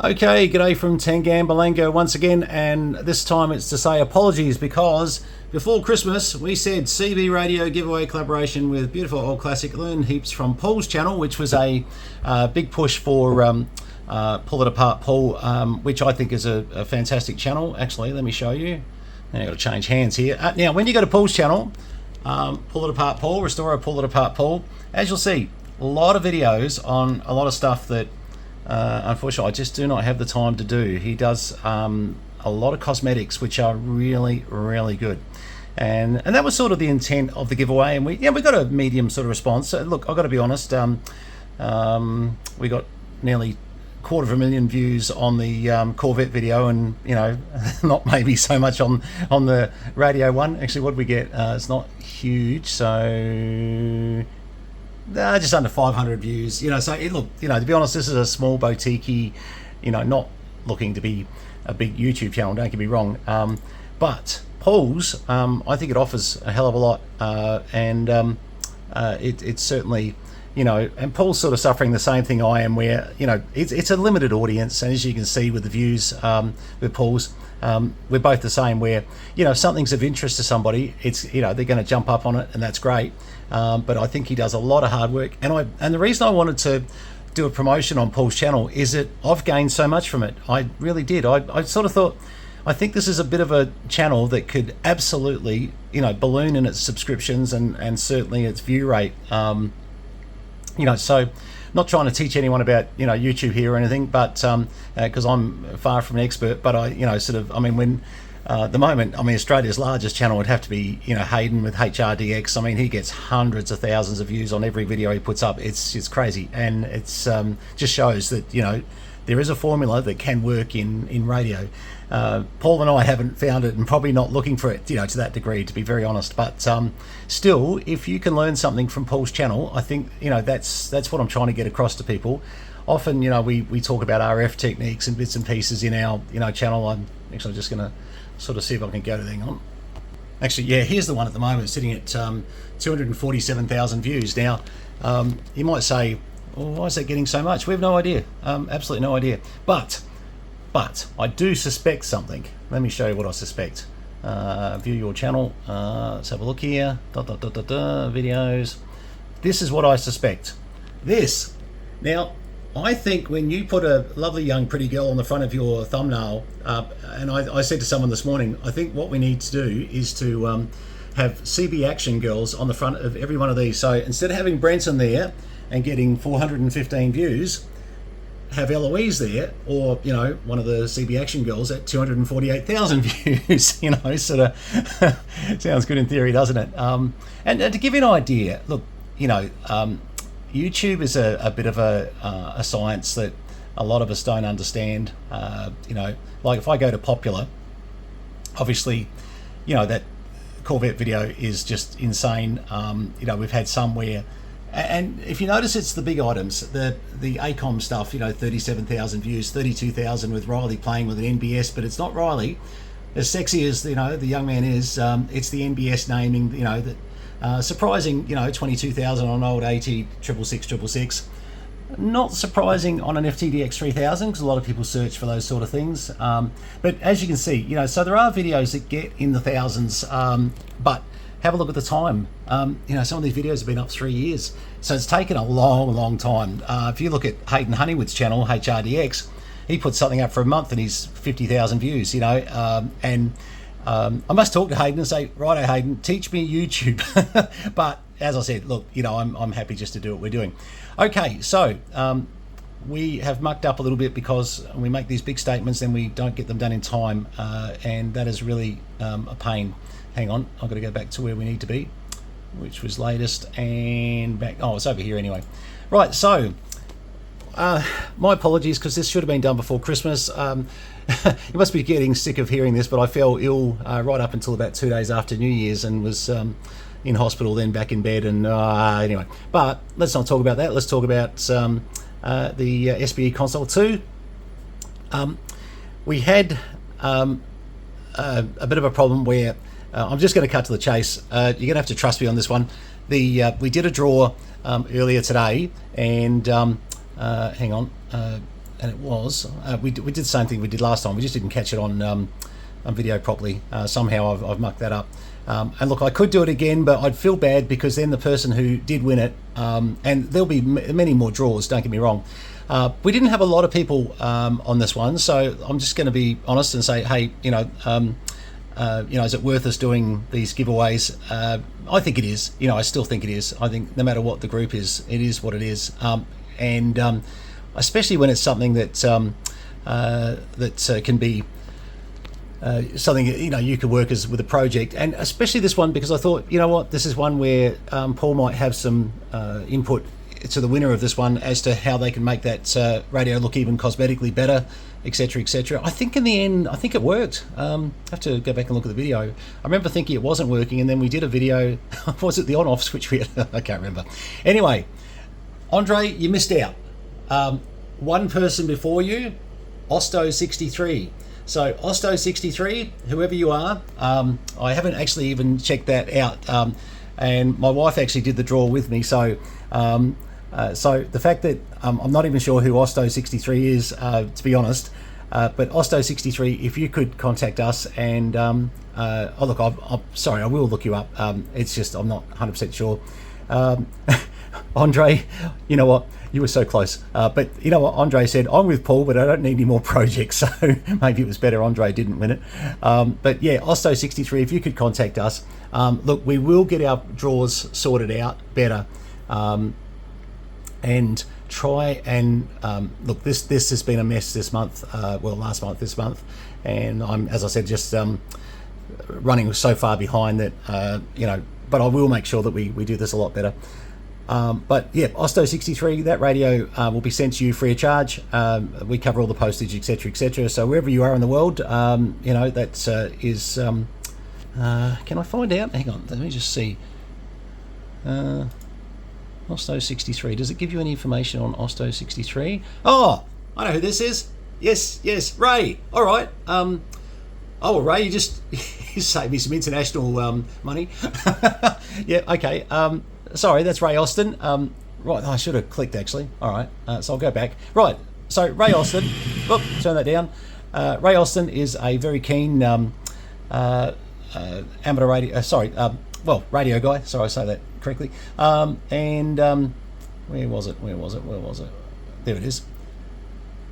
Okay, g'day from Tangambalango once again, and this time it's to say apologies because before Christmas we said CB Radio giveaway collaboration with beautiful old classic Learn Heaps from Paul's channel, which was a big push for Pull It Apart Paul, which I think is a fantastic channel. Actually, let me show you. Now I've got to change hands here. Now, when you go to Paul's channel, Pull It Apart Paul, Restorer Pull It Apart Paul, as you'll see, a lot of videos on a lot of stuff that unfortunately I just do not have the time to do. He does a lot of cosmetics which are really good, and that was sort of the intent of the giveaway, and we got a medium sort of response. So look, I've got to be honest, we got nearly 250,000 views on the Corvette video, and not maybe so much on the radio one. Actually, what did we get? It's not huge, so just under 500 views. So look, to be honest, this is a small boutique-y, not looking to be a big YouTube channel, don't get me wrong, but Paul's, I think it offers a hell of a lot, and it's certainly, and Paul's sort of suffering the same thing I am, where it's a limited audience, and as you can see with the views with Paul's, we're both the same, where if something's of interest to somebody, it's they're going to jump up on it, and that's great. But I think he does a lot of hard work, and the reason I wanted to do a promotion on Paul's channel is that I've gained so much from it. I really did. I sort of thought, I think this is a bit of a channel that could absolutely balloon in its subscriptions and certainly its view rate. So not trying to teach anyone about YouTube here or anything, but because I'm far from an expert, but when the moment, Australia's largest channel would have to be Hayden with HRDX. He gets hundreds of thousands of views on every video he puts up. It's crazy, and it's just shows that there is a formula that can work in radio. Paul and I haven't found it, and probably not looking for it to that degree, to be very honest, but still, if you can learn something from Paul's channel, I think that's what I'm trying to get across to people. Often we talk about RF techniques and bits and pieces in our channel. I'm actually just going to sort of see if I can go to the thing on. Actually, yeah, here's the one at the moment, sitting at 247,000 views. Now, you might say, well, why is that getting so much? We have no idea, absolutely no idea. But I do suspect something. Let me show you what I suspect. View your channel. Let's have a look here. Videos. This is what I suspect. Now, I think when you put a lovely young pretty girl on the front of your thumbnail, and I said to someone this morning, I think what we need to do is to have CB action girls on the front of every one of these. So instead of having Brenton there and getting 415 views, have Eloise there, or one of the CB action girls at 248,000 views. Sort of sounds good in theory, doesn't it? And to give you an idea, look, YouTube is a bit of a science that a lot of us don't understand. Like if I go to popular, obviously, that Corvette video is just insane. We've had some where, and if you notice, it's the big items, the ACOM stuff, 37,000 views, 32,000 with Riley playing with an NBS, but it's not Riley. As sexy as the young man is, it's the NBS naming, that surprising, 22,000 on an old AT 666. Not surprising on an FTDX 3000, because a lot of people search for those sort of things. But as you can see, so there are videos that get in the thousands, but have a look at the time. Some of these videos have been up 3 years, so it's taken a long time. If you look at Hayden Honeywood's channel, HRDX, he put something up for a month and he's 50,000 views. And I must talk to Hayden and say, righto Hayden, teach me YouTube. But as I said, look, I'm happy just to do what we're doing. Okay, so we have mucked up a little bit because we make these big statements and we don't get them done in time, and that is really a pain. Hang on, I've got to go back to where we need to be, which was latest, and back. Oh, it's over here anyway. Right, so my apologies, because this should have been done before Christmas. You must be getting sick of hearing this, but I fell ill right up until about 2 days after New Year's, and was in hospital, then back in bed, and anyway. But let's not talk about that. Let's talk about the SBE Console 2. We had a bit of a problem where I'm just going to cut to the chase. You're going to have to trust me on this one. We did a draw earlier today, and hang on, and it was we did the same thing we did last time. We just didn't catch it on video properly. Somehow I've mucked that up. And look, I could do it again, but I'd feel bad because then the person who did win it, and there'll be many more draws, don't get me wrong. We didn't have a lot of people on this one, so I'm just going to be honest and say, hey, is it worth us doing these giveaways? I think it is. I still think it is. I think no matter what the group is, it is what it is. And especially when it's something that can be something you could work as with a project, and especially this one because I thought, this is one where Paul might have some input to the winner of this one as to how they can make that radio look even cosmetically better, etc., etc. I think in the end, I think it worked. I have to go back and look at the video. I remember thinking it wasn't working, and then we did a video. Was it the on-off switch we had? I can't remember. Anyway, Andre, you missed out. One person before you, Osto63. So Osto63, whoever you are, I haven't actually even checked that out, and my wife actually did the draw with me. So the fact that I'm not even sure who Osto63 is, to be honest, but Osto63, if you could contact us and look, I'm sorry, I will look you up. It's just I'm not 100% sure. Andre, you know what? You were so close. But you know what? Andre said, I'm with Paul, but I don't need any more projects. So maybe it was better Andre didn't win it. But yeah, Osto63, if you could contact us. Look, we will get our draws sorted out better. And try and look, this has been a mess this month. Last month, this month. And I'm, as I said, just running so far behind that, but I will make sure that we do this a lot better. But yeah, Osto63, that radio will be sent to you free of charge. We cover all the postage, etc., etc. So wherever you are in the world, that is. Can I find out? Hang on, let me just see. Osto63. Does it give you any information on Osto63? Oh, I know who this is. Yes, Ray. All right. Ray, you just you saved me some international money. Yeah. Okay. Sorry, that's Ray Austin. Right, I should have clicked actually. All right, so I'll go back. Right, so Ray Austin. Turn that down. Ray Austin is a very keen amateur radio. Radio guy. Sorry, I say that correctly. Where was it? There it is.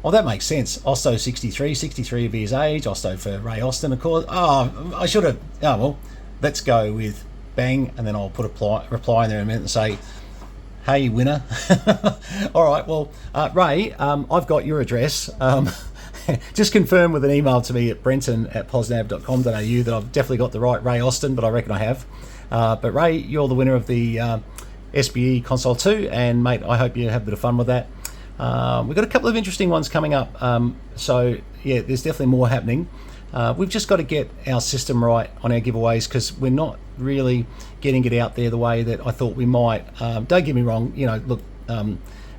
Oh, that makes sense. Osto63, 63 of his age. Osto for Ray Austin, of course. Oh, I should have. Oh well, let's go with bang, and then I'll put a reply in there in a minute and say, hey, winner. All right, well, Ray, I've got your address. Just confirm with an email to me at brenton@posnav.com.au that I've definitely got the right Ray Austin, but I reckon I have. But Ray, you're the winner of the SBE Console 2, and mate, I hope you have a bit of fun with that. We've got a couple of interesting ones coming up, so yeah, there's definitely more happening. We've just got to get our system right on our giveaways because we're not really getting it out there the way that I thought we might. Don't get me wrong, look,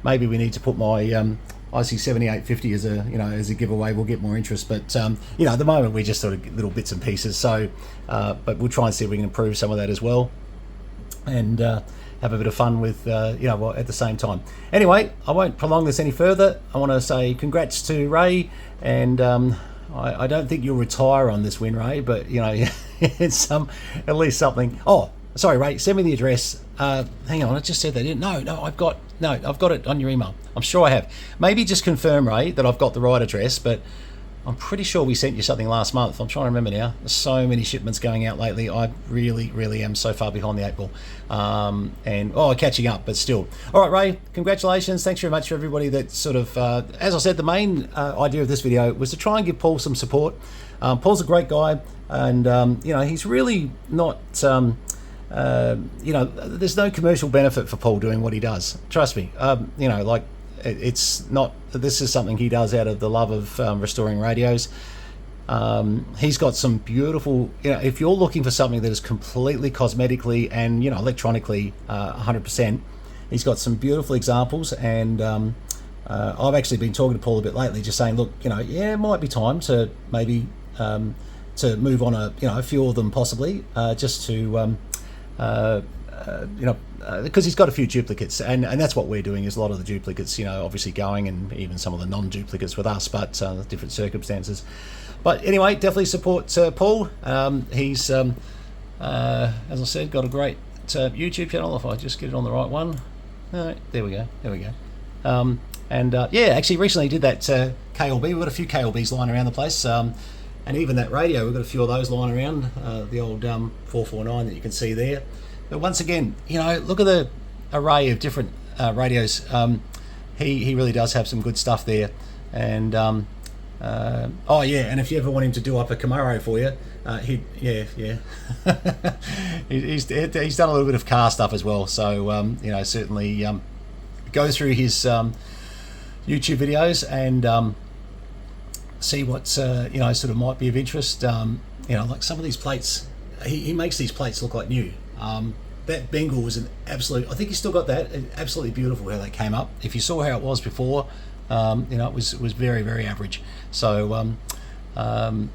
maybe we need to put my IC7850 as a giveaway. We'll get more interest, but at the moment we're just sort of little bits and pieces. So, but we'll try and see if we can improve some of that as well, and have a bit of fun with at the same time. Anyway, I won't prolong this any further. I want to say congrats to Ray, and I don't think you'll retire on this win, Ray, but it's at least something. Oh, sorry, Ray, send me the address. Hang on, I just said that. No, I've got it on your email. I'm sure I have. Maybe just confirm, Ray, that I've got the right address, but I'm pretty sure we sent you something last month. I'm trying to remember now. There's so many shipments going out lately. I really, really am so far behind the 8 ball. Catching up, but still. All right, Ray, congratulations. Thanks very much for everybody that sort of, as I said, the main idea of this video was to try and give Paul some support. Paul's a great guy, and, he's really not, there's no commercial benefit for Paul doing what he does. Trust me. It's not, this is something he does out of the love of restoring radios. He's got some beautiful, if you're looking for something that is completely cosmetically and, electronically 100%, he's got some beautiful examples. And I've actually been talking to Paul a bit lately, just saying, look, it might be time to maybe to move on a few of them possibly, just to because he's got a few duplicates, and that's what we're doing, is a lot of the duplicates, obviously going, and even some of the non-duplicates with us, but different circumstances. But anyway, definitely support Paul. He's, as I said, got a great YouTube channel. If I just get it on the right one. There we go. Actually recently did that KLB. We've got a few KLBs lying around the place. And even that radio, we've got a few of those lying around, the old 449 that you can see there. But once again, look at the array of different radios. He really does have some good stuff there. And and if you ever want him to do up a Camaro for you, he's done a little bit of car stuff as well. So certainly go through his YouTube videos and see what's sort of might be of interest. Like some of these plates, he makes these plates look like new. That Bengal was an absolute, I think he's still got that, absolutely beautiful how that came up. If you saw how it was before, it was very, very average. So I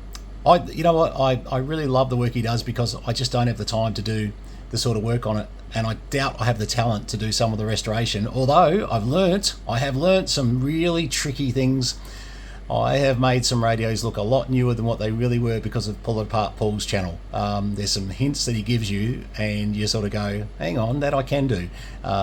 really love the work he does, because I just don't have the time to do the sort of work on it, and I doubt I have the talent to do some of the restoration, although I have learnt some really tricky things. I have made some radios look a lot newer than what they really were because of Pull It Apart Paul's channel. There's some hints that he gives you, and you sort of go, hang on, that I can do.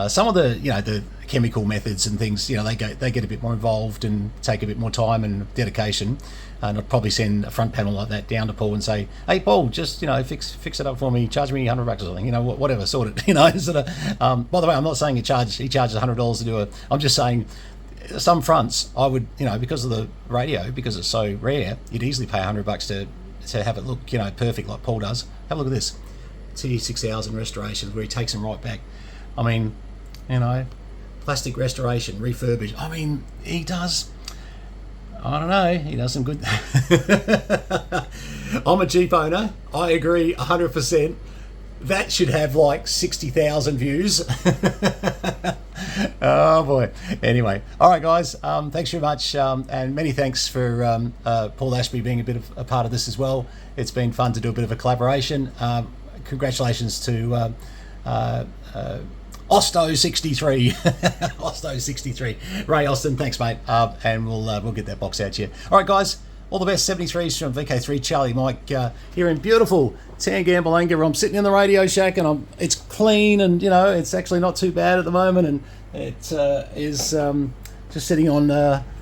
Some of the the chemical methods and things, they get a bit more involved and take a bit more time and dedication. And I'd probably send a front panel like that down to Paul and say, hey Paul, just fix it up for me, charge me $100 or something, whatever, sort it. Sort of. By the way, I'm not saying he charges $100 to do it. I'm just saying, some fronts I would, because of the radio, because it's so rare, you'd easily pay $100 to have it look, perfect like Paul does. Have a look at this T6000 restorations where he takes them right back. I mean, plastic restoration, refurbished. I mean, he does. I don't know. He does some good. I'm a Jeep owner. I agree 100%. That should have like 60,000 views. Oh boy. Anyway, all right, guys. Thanks very much, and many thanks for Paul Ashby being a bit of a part of this as well. It's been fun to do a bit of a collaboration. Congratulations to Osto63, Osto63, Ray Austin. Thanks, mate. And we'll get that box out to you. All right, guys. All the best. 73s from VK3 Charlie Mike here in beautiful Tangambalanga. I'm sitting in the Radio Shack, and it's clean, and it's actually not too bad at the moment, and it is just sitting on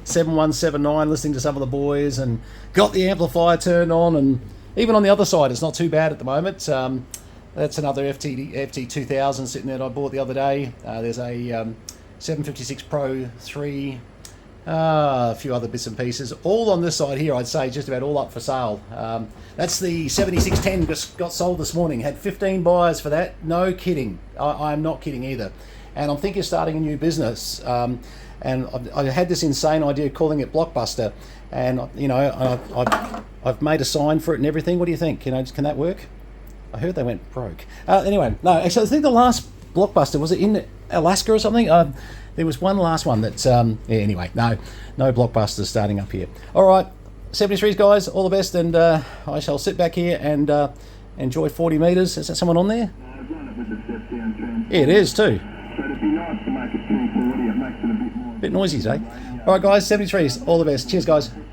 7179 listening to some of the boys, and got the amplifier turned on, and even on the other side it's not too bad at the moment. That's another FT2000 sitting there that I bought the other day. There's a 756 Pro 3, a few other bits and pieces, all on this side here. I'd say just about all up for sale. That's the 7610, just got sold this morning. Had 15 buyers for that. No kidding. I'm not kidding either. And I'm thinking of starting a new business. And I had this insane idea of calling it Blockbuster. And I've made a sign for it and everything. What do you think? Can that work? I heard they went broke. Anyway, no. Actually, I think the last Blockbuster, was it in Alaska or something? There was one last one that's anyway, no Blockbusters starting up here. All right, 73s guys, all the best, and I shall sit back here and enjoy 40 metres. Is that someone on there? Yeah, it is too. Bit noisy today. All right guys, 73s, all the best. Cheers guys.